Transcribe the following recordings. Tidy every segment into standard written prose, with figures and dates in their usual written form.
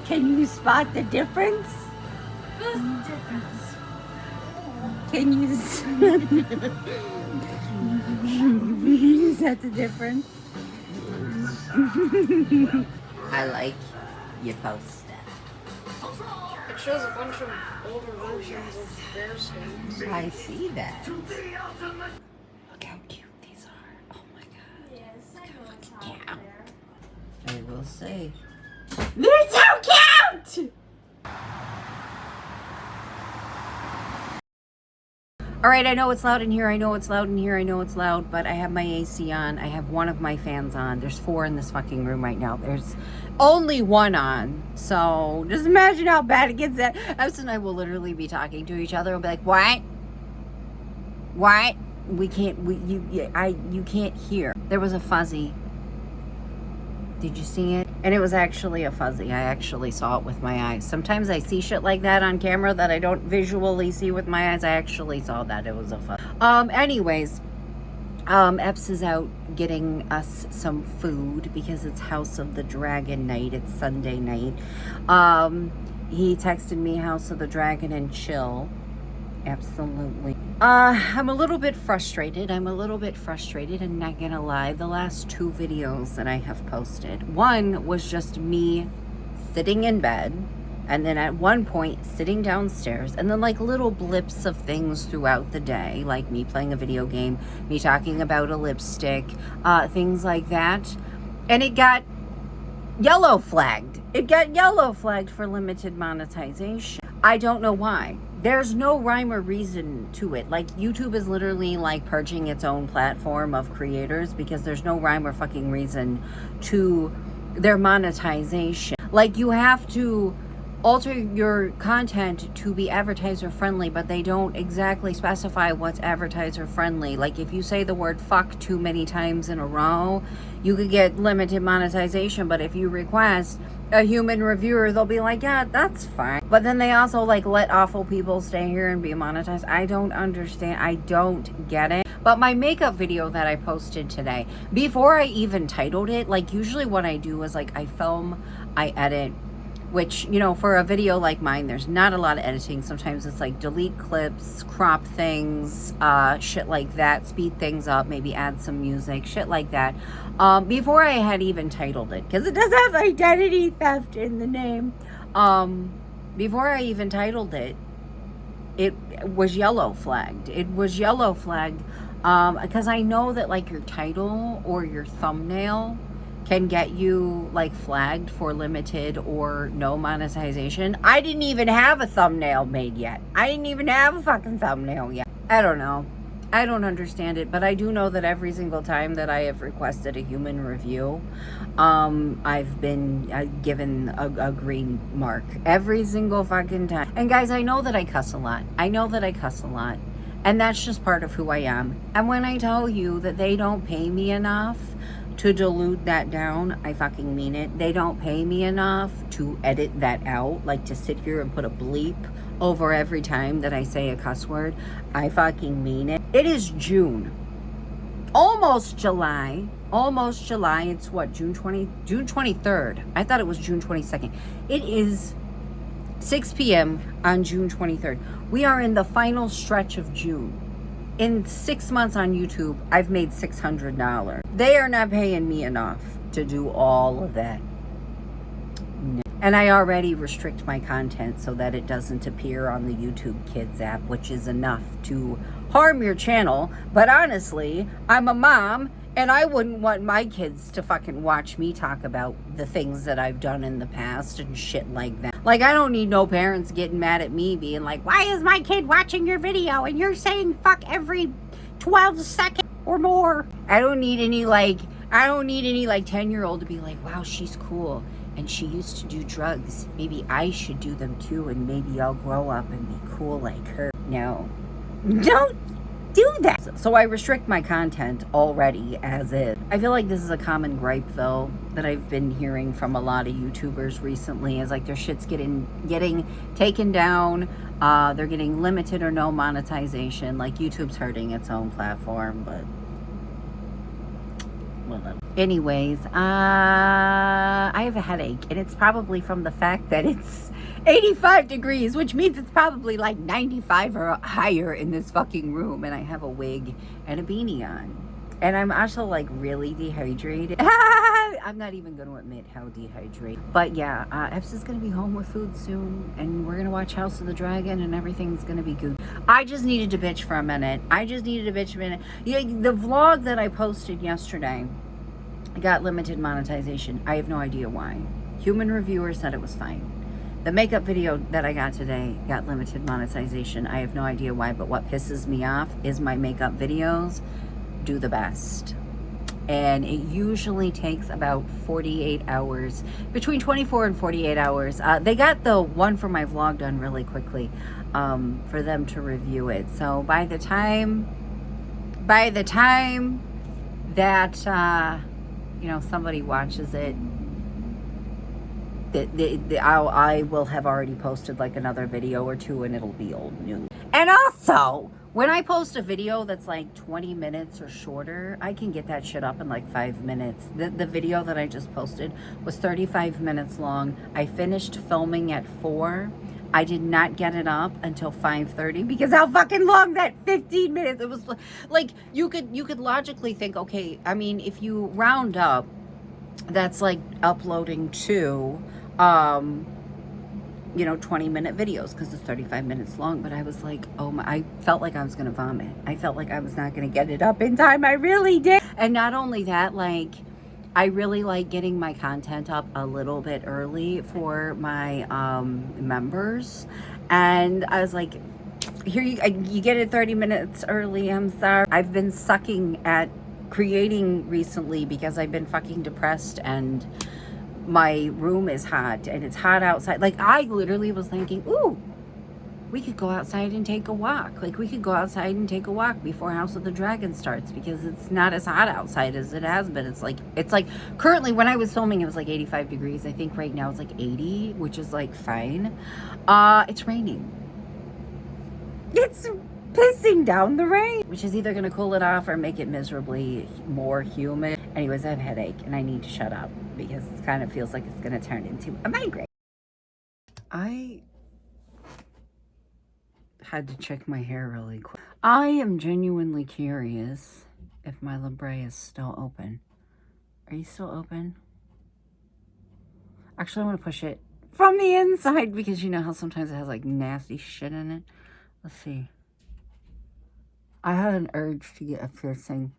Can you spot the difference? What's the difference? Can you? Is that the difference? I like your poster. It shows a bunch of older versions of bear skins. I see that. Look how cute these are. Oh my god. Yes, I know it's hot Yeah. there. I will say. They're so cute! Alright, I know it's loud in here, I know it's loud in here, I know it's loud, but I have my AC on, I have one of my fans on. There's 4 in this fucking room right now. There's only 1 on. So, just imagine how bad it gets. Epps and I will literally be talking to each other and be like, what? What? You can't hear. There was a fuzzy. Did you see it? And it was actually a fuzzy. I actually saw it with my eyes. Sometimes I see shit like that on camera that I don't visually see with my eyes. I actually saw that it was a fuzzy. Anyways, Epps is out getting us some food because it's House of the Dragon night. It's Sunday night. He texted me House of the Dragon and chill. Absolutely. I'm a little bit frustrated. I'm not gonna lie. The last 2 videos that I have posted, one was just me sitting in bed, and then at one point sitting downstairs, and then like little blips of things throughout the day, like me playing a video game, me talking about a lipstick, things like that. And it got yellow flagged. It got yellow flagged for limited monetization. I don't know why. There's no rhyme or reason to it. Like, YouTube is literally like purging its own platform of creators because there's no rhyme or fucking reason to their monetization. Like, you have to alter your content to be advertiser friendly, but they don't exactly specify what's advertiser friendly. Like, if you say the word fuck too many times in a row, you could get limited monetization. But if you request a human reviewer, they'll be like, yeah, that's fine. But then they also like let awful people stay here and be monetized. I don't understand. I don't get it. But my makeup video that I posted today, before I even titled it, like usually what I do is like I film, I edit, which, you know, for a video like mine, there's not a lot of editing. Sometimes it's like delete clips, crop things, shit like that, speed things up, maybe add some music, shit like that. Before I had even titled it, because it does have identity theft in the name. Before I even titled it, it was yellow flagged. It was yellow flagged because I know that like your title or your thumbnail can get you like flagged for limited or no monetization. I didn't even have a thumbnail made yet. I didn't even have a fucking thumbnail yet. I don't know. I don't understand it, but I do know that every single time that I have requested a human review, I've been given a green mark every single fucking time. And guys, I know that I cuss a lot. And that's just part of who I am. And when I tell you that they don't pay me enough to dilute that down, I fucking mean it. They don't pay me enough to edit that out, like to sit here and put a bleep over every time that I say a cuss word. I fucking mean it. It is June. Almost July. It's what, June 23rd. I thought it was June 22nd. It is 6 p.m. on June 23rd. We are in the final stretch of June. In 6 months on YouTube, I've made $600. They are not paying me enough to do all of that. No. And I already restrict my content so that it doesn't appear on the YouTube Kids app, which is enough to harm your channel. But honestly, I'm a mom, and I wouldn't want my kids to fucking watch me talk about the things that I've done in the past and shit like that. Like, I don't need no parents getting mad at me being like, why is my kid watching your video and you're saying fuck every 12 seconds or more? I don't need any 10-year-old to be like, wow, she's cool and she used to do drugs. Maybe I should do them too, and maybe I'll grow up and be cool like her. No, don't do that. So I restrict my content already as is. I feel like this is a common gripe though that I've been hearing from a lot of YouTubers recently, is like their shit's getting taken down. They're getting limited or no monetization. Like, YouTube's hurting its own platform, but whatever. Anyways, I I have a headache, and it's probably from the fact that it's 85 degrees, which means it's probably like 95 or higher in this fucking room, and I have a wig and a beanie on. And I'm also like really dehydrated. I'm not even going to admit how dehydrated. But yeah, Epps is going to be home with food soon, and we're going to watch House of the Dragon, and everything's going to be good. I just needed to bitch for a minute. Yeah, the vlog that I posted yesterday got limited monetization. I have no idea why. Human reviewer said it was fine. The makeup video that I got today got limited monetization. I have no idea why, but what pisses me off is my makeup videos do the best. And it usually takes about 48 hours, between 24 and 48 hours. They got the one for my vlog done really quickly for them to review it. So by the time that somebody watches it, I will have already posted like another video or two, and it'll be old news. And also, when I post a video that's like 20 minutes or shorter, I can get that shit up in like 5 minutes. The video that I just posted was 35 minutes long. I finished filming at 4. I did not get it up until 5:30 because how fucking long that 15 minutes. It was like you could logically think, okay, I mean, if you round up, that's like uploading two 20-minute videos because it's 35 minutes long. But I was like, I felt like I was gonna vomit. I felt like I was not gonna get it up in time. I really did. And not only that, like, I really like getting my content up a little bit early for my members. And I was like, here you get it 30 minutes early. I'm sorry. I've been sucking at creating recently because I've been fucking depressed, and my room is hot, and it's hot outside. Like, I literally was thinking, ooh, we could go outside and take a walk. Like, we could go outside and take a walk before House of the Dragon starts, because it's not as hot outside as it has been. It's like currently, when I was filming, it was like 85 degrees. I think right now it's like 80, which is like fine. It's raining. It's pissing down the rain, which is either going to cool it off or make it miserably more humid. Anyways, I have a headache, and I need to shut up because it kind of feels like it's going to turn into a migraine. I had to check my hair really quick. I am genuinely curious if my labrae is still open. Are you still open? Actually, I'm going to push it from the inside because you know how sometimes it has like nasty shit in it. Let's see. I had an urge to get a piercing.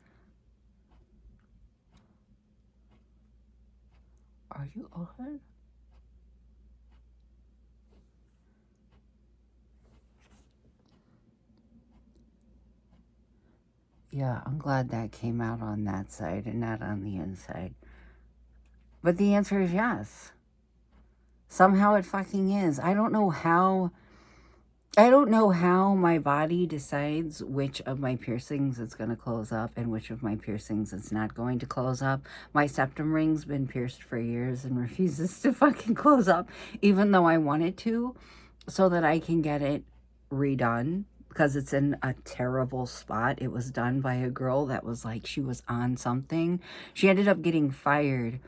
Are you open? Yeah, I'm glad that came out on that side and not on the inside. But the answer is yes. Somehow it fucking is. I don't know how my body decides which of my piercings it's going to close up and which of my piercings it's not going to close up. My septum ring's been pierced for years and refuses to fucking close up, even though I want it to, so that I can get it redone, because it's in a terrible spot. It was done by a girl that was like, she was on something. She ended up getting fired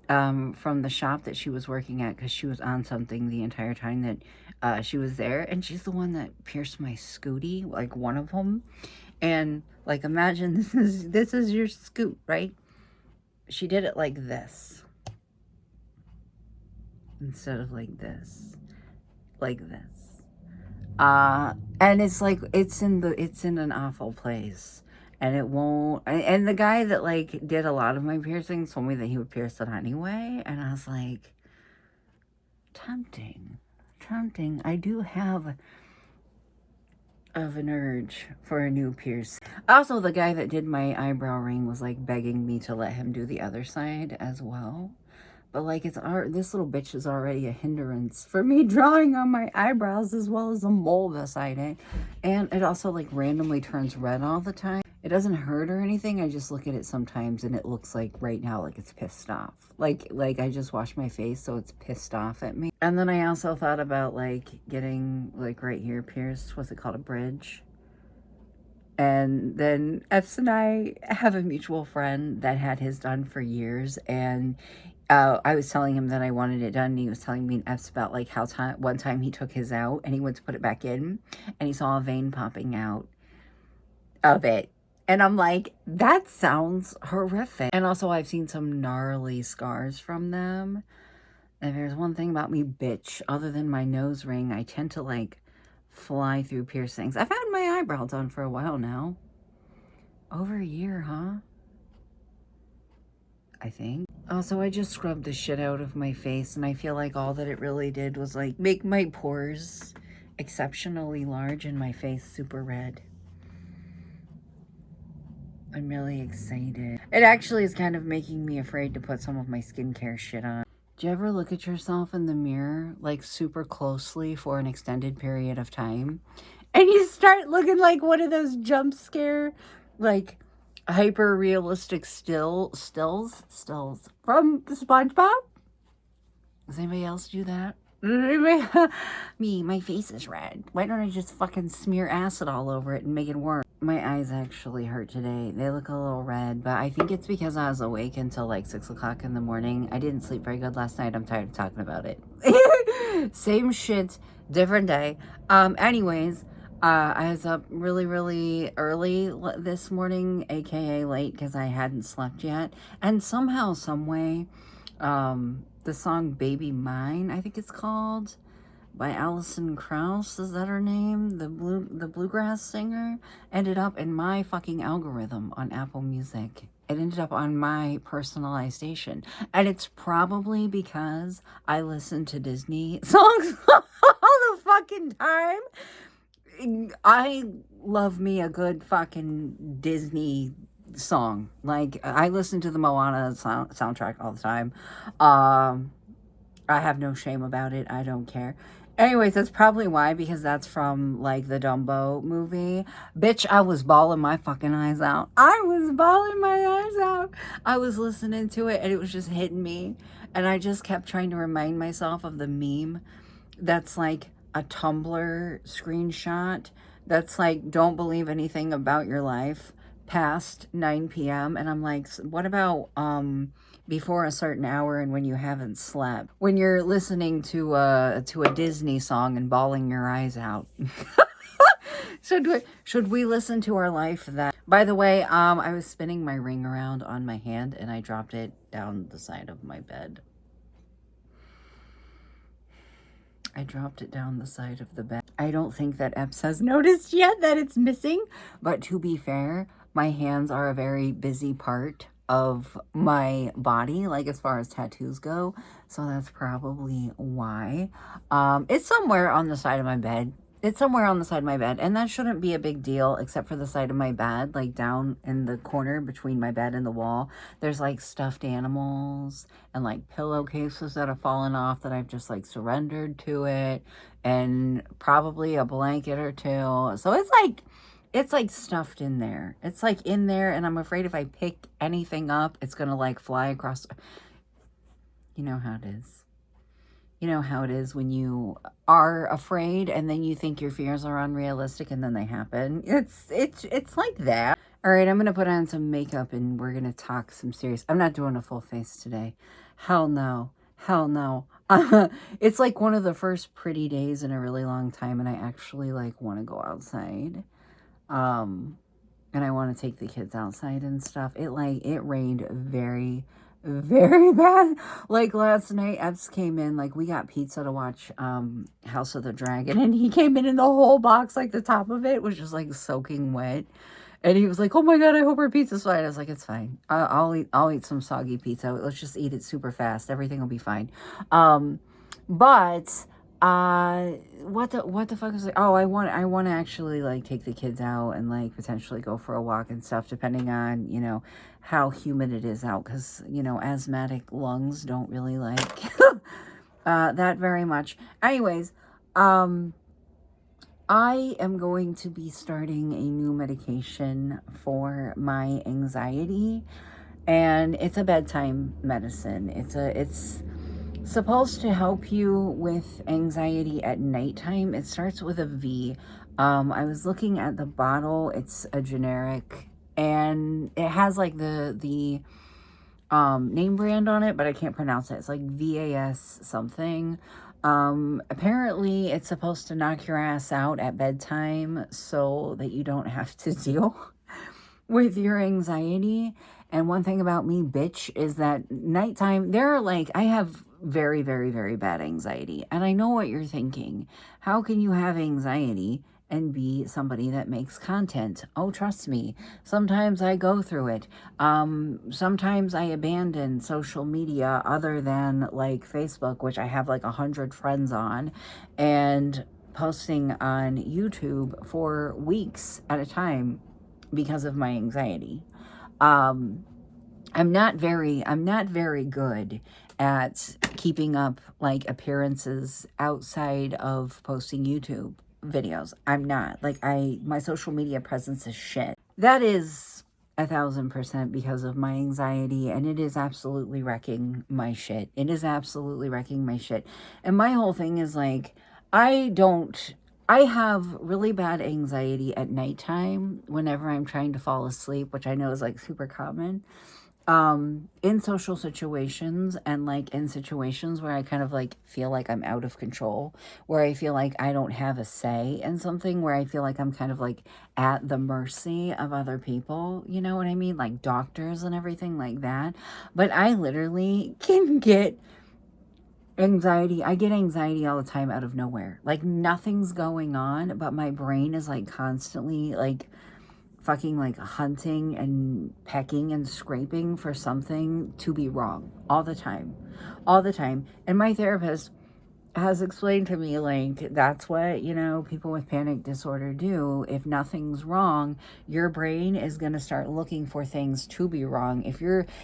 from the shop that she was working at because she was on something the entire time that she was there. And she's the one that pierced my scooty, like one of them. And like, imagine this is your scoot, right? She did it like this instead of like this, and it's like, it's in an awful place, and it won't. And the guy that like did a lot of my piercings told me that he would pierce it anyway, and I was like, tempting. I do have an urge for a new pierce. Also, the guy that did my eyebrow ring was like begging me to let him do the other side as well. But like, this little bitch is already a hindrance for me drawing on my eyebrows, as well as a mole beside it. And it also like randomly turns red all the time. It doesn't hurt or anything. I just look at it sometimes and it looks like right now, like it's pissed off. Like I just washed my face, so it's pissed off at me. And then I also thought about like getting like right here pierced. What's it called? A bridge. And then Epps and I have a mutual friend that had his done for years, and I was telling him that I wanted it done, and he was telling me F's about like how one time he took his out and he went to put it back in and he saw a vein popping out of it. And I'm like, that sounds horrific. And also, I've seen some gnarly scars from them. And there's one thing about me, bitch, other than my nose ring, I tend to like fly through piercings. I've had my eyebrow done for a while now. Over a year, huh? I think. Also, I just scrubbed the shit out of my face, and I feel like all that it really did was like make my pores exceptionally large and my face super red. I'm really excited. It actually is kind of making me afraid to put some of my skincare shit on. Do you ever look at yourself in the mirror like super closely for an extended period of time? And you start looking like one of those jump scare, like hyper realistic stills from SpongeBob? Does anybody else do that? Me, my face is red. Why don't I just fucking smear acid all over it and make it work? My eyes actually hurt today. They look a little red, but I think it's because I was awake until like 6 o'clock in the morning. I didn't sleep very good last night. I'm tired of talking about it. Same shit, different day. Anyways, I was up really, really early this morning, aka late, because I hadn't slept yet. And somehow, some way, the song Baby Mine, I think it's called, by Alison Krauss, is that her name? The bluegrass singer, ended up in my fucking algorithm on Apple Music. It ended up on my personalized station. And it's probably because I listen to Disney songs all the fucking time. I love me a good fucking Disney song. Like, I listen to the Moana soundtrack all the time. I have no shame about it. I don't care. Anyways, that's probably why, because that's from like the Dumbo movie. Bitch, I was bawling my fucking eyes out. I was bawling my eyes out. I was listening to it and it was just hitting me. And I just kept trying to remind myself of the meme that's like a Tumblr screenshot that's like, don't believe anything about your life past 9 p.m. And I'm like, what about before a certain hour and when you haven't slept? When you're listening to a Disney song and bawling your eyes out. Should we listen to our life that? By the way, I was spinning my ring around on my hand and I dropped it down the side of my bed. I dropped it down the side of the bed. I don't think that Epps has noticed yet that it's missing, but to be fair, my hands are a very busy part of my body, like as far as tattoos go, so that's probably why. It's somewhere on the side of my bed. It's somewhere on the side of my bed, and that shouldn't be a big deal, except for the side of my bed, like down in the corner between my bed and the wall. There's like stuffed animals and like pillowcases that have fallen off that I've just like surrendered to it, and probably a blanket or two. So it's like stuffed in there. It's like in there, and I'm afraid if I pick anything up, it's gonna like fly across. You know how it is. You know how it is when you are afraid and then you think your fears are unrealistic and then they happen. It's like that. All right, I'm going to put on some makeup and we're going to talk some serious. I'm not doing a full face today. Hell no. Hell no. It's like one of the first pretty days in a really long time and I actually like want to go outside. And I want to take the kids outside and stuff. It rained very bad. Like last night, Epps came in, like we got pizza to watch House of the Dragon, and he came in and the whole box, like the top of it was just like soaking wet. And he was like, "Oh my god, I hope our pizza's fine." I was like, "It's fine. I'll eat some soggy pizza. Let's just eat it super fast. Everything will be fine." But what the fuck is it? Oh, I want to actually like take the kids out and like potentially go for a walk and stuff, depending on, you know, how humid it is out, because, you know, asthmatic lungs don't really like that very much. Anyways, I am going to be starting a new medication for my anxiety, and it's a bedtime medicine. It's supposed to help you with anxiety at nighttime. It starts with a V. I was looking at the bottle. It's a generic, and it has like the name brand on it, but I can't pronounce it. It's like VAS something. Apparently it's supposed to knock your ass out at bedtime so that you don't have to deal with your anxiety. And one thing about me, bitch, is that nighttime, I have very, very, very bad anxiety. And I know what you're thinking. How can you have anxiety and be somebody that makes content? Oh, trust me. Sometimes I go through it. Sometimes I abandon social media other than like Facebook, which I have like 100 friends on, and posting on YouTube for weeks at a time because of my anxiety. I'm not very good at keeping up like appearances outside of posting YouTube videos. I'm not. My social media presence is shit. That is 1,000% because of my anxiety, and it is absolutely wrecking my shit. It is absolutely wrecking my shit. And my whole thing is like, I have really bad anxiety at nighttime whenever I'm trying to fall asleep, which I know is like super common. In social situations and like in situations where I kind of like feel like I'm out of control, where I feel like I don't have a say in something, where I feel like I'm kind of like at the mercy of other people, you know what I mean? Like doctors and everything like that. But I literally can get anxiety. I get anxiety all the time out of nowhere. Like nothing's going on, but my brain is like constantly like fucking like hunting and pecking and scraping for something to be wrong all the time. All the time. And my therapist has explained to me like that's what, you know, people with panic disorder do. If nothing's wrong, your brain is going to start looking for things to be wrong.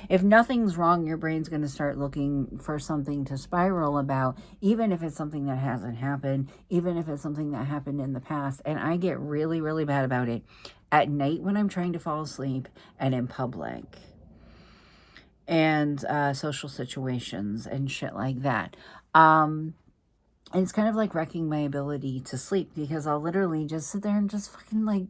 If nothing's wrong, your brain's going to start looking for something to spiral about, even if it's something that hasn't happened, even if it's something that happened in the past. And I get really, really bad about it at night when I'm trying to fall asleep and in public and social situations and shit like that. And it's kind of like wrecking my ability to sleep because I'll literally just sit there and just fucking like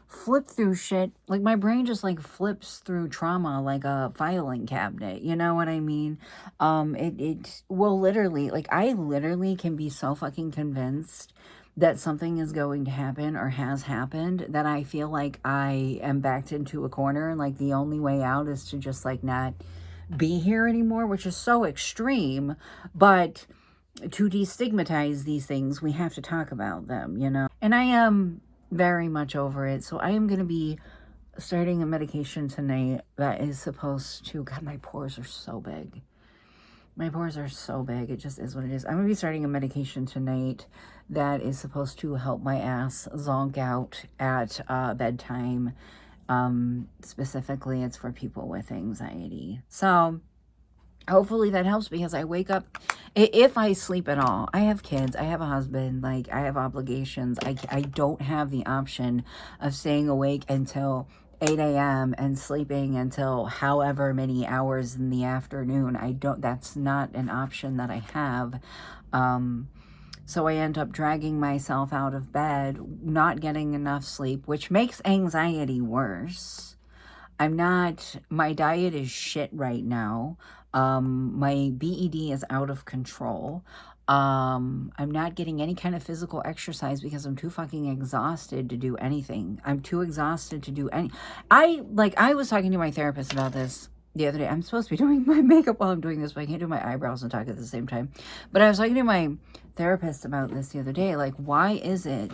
flip through shit. Like my brain just like flips through trauma like a filing cabinet. You know what I mean? It will literally, like I literally can be so fucking convinced that something is going to happen or has happened that I feel like I am backed into a corner and like the only way out is to just like not be here anymore, which is so extreme. But to destigmatize these things, we have to talk about them, you know? And I am very much over it. So I am going to be starting a medication tonight that is supposed to, God, my pores are so big. My pores are so big. It just is what it is. I'm going to be starting a medication tonight that is supposed to help my ass zonk out at bedtime. Specifically, it's for people with anxiety. So hopefully that helps because I wake up, if I sleep at all. I have kids, I have a husband, like I have obligations. I don't have the option of staying awake until 8 a.m. and sleeping until however many hours in the afternoon. That's not an option that I have. So I end up dragging myself out of bed, not getting enough sleep, which makes anxiety worse. My diet is shit right now. My BED is out of control. I'm not getting any kind of physical exercise because I'm too fucking exhausted to do anything. I'm too exhausted to do I was talking to my therapist about this the other day. I'm supposed to be doing my makeup while I'm doing this, but I can't do my eyebrows and talk at the same time. But I was talking to my therapist about this the other day. Like, why is it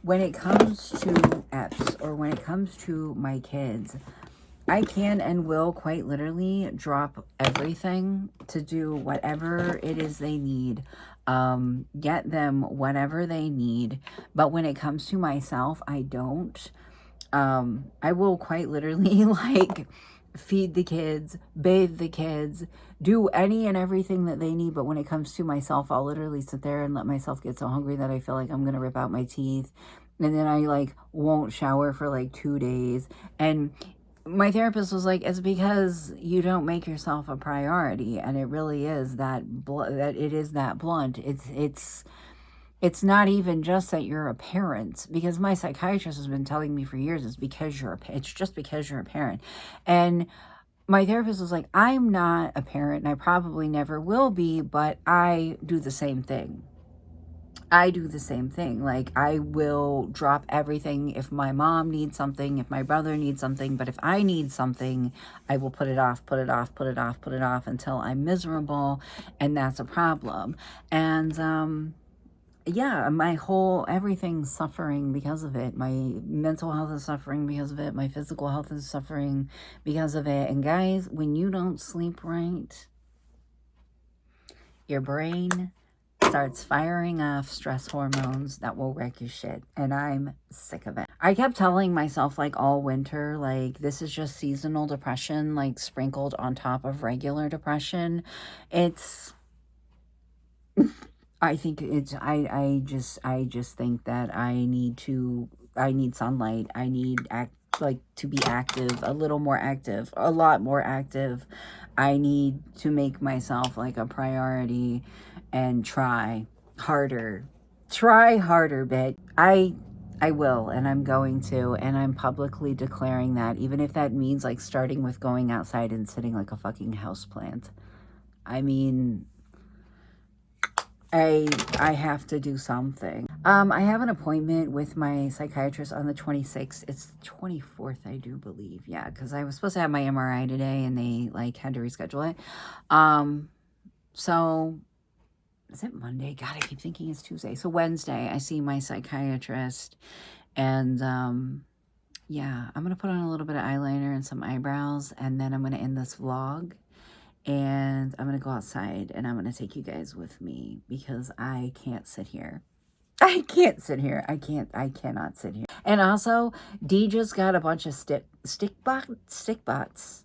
when it comes to EPS or when it comes to my kids, I can and will quite literally drop everything to do whatever it is they need, get them whatever they need. But when it comes to myself, I don't. I will quite literally like feed the kids, bathe the kids, do any and everything that they need. But when it comes to myself, I'll literally sit there and let myself get so hungry that I feel like I'm going to rip out my teeth. And then I like won't shower for like 2 days. And my therapist was like, it's because you don't make yourself a priority. And it really is that it is that blunt. It's not even just that you're a parent, because my psychiatrist has been telling me for years it's just because you're a parent. And my therapist was like, I'm not a parent and I probably never will be, but I do the same thing. I do the same thing. Like, I will drop everything if my mom needs something, if my brother needs something, but if I need something, I will put it off, put it off, put it off, put it off until I'm miserable, and that's a problem. And yeah, everything's suffering because of it. My mental health is suffering because of it. My physical health is suffering because of it. And guys, when you don't sleep right, your brain starts firing off stress hormones that will wreck your shit. And I'm sick of it. I kept telling myself, like, all winter, like, this is just seasonal depression, like, sprinkled on top of regular depression. It's, I think it's, I just think that I need sunlight. I need to be active, a little more active, a lot more active. I need to make myself like a priority and try harder, but I will, and I'm going to, and I'm publicly declaring that, even if that means like starting with going outside and sitting like a fucking houseplant. I mean, I have to do something. I have an appointment with my psychiatrist on the 26th. It's the 24th, I do believe. Yeah, because I was supposed to have my MRI today and they like had to reschedule it. So is it Monday? God, I keep thinking it's Tuesday. So Wednesday, I see my psychiatrist, and yeah, I'm gonna put on a little bit of eyeliner and some eyebrows, and then I'm gonna end this vlog. And I'm going to go outside and I'm going to take you guys with me because I can't sit here. I cannot sit here. And also, Dee just got a bunch of stick bots.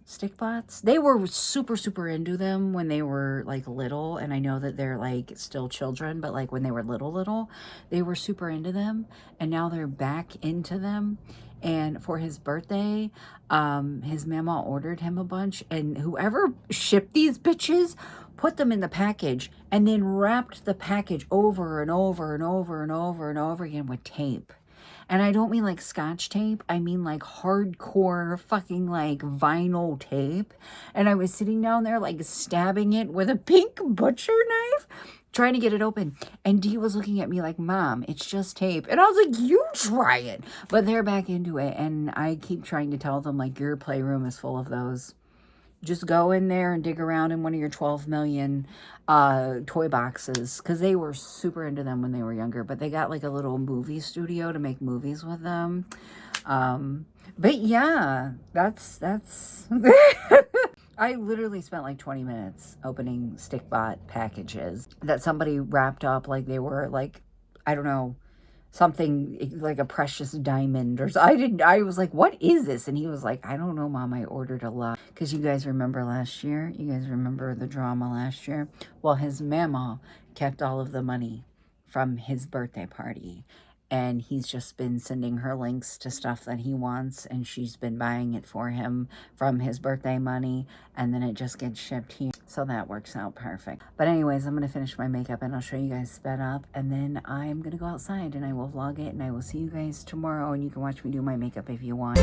They were super, super into them when they were like little. And I know that they're like still children, but like when they were little, they were super into them. And now they're back into them. And for his birthday, his mama ordered him a bunch, and whoever shipped these bitches put them in the package and then wrapped the package over and over and over and over and over again with tape. And I don't mean like scotch tape. I mean like hardcore fucking like vinyl tape. And I was sitting down there like stabbing it with a pink butcher knife, trying to get it open. And Dee was looking at me like, Mom, it's just tape. And I was like, you try it. But they're back into it. And I keep trying to tell them, like, your playroom is full of those. Just go in there and dig around in one of your 12 million toy boxes. Because they were super into them when they were younger. But they got like a little movie studio to make movies with them. But yeah, that's I literally spent like 20 minutes opening stickbot packages that somebody wrapped up like they were like, I don't know, something like a precious diamond or so. I was like, what is this? And he was like, I don't know, Mom, I ordered a lot. Because you guys remember last year? You guys remember the drama last year? Well, his mama kept all of the money from his birthday party. And he's just been sending her links to stuff that he wants, and she's been buying it for him from his birthday money, and then it just gets shipped here. So that works out perfect. But anyways, I'm going to finish my makeup, and I'll show you guys sped up, and then I'm going to go outside, and I will vlog it, and I will see you guys tomorrow, and you can watch me do my makeup if you want.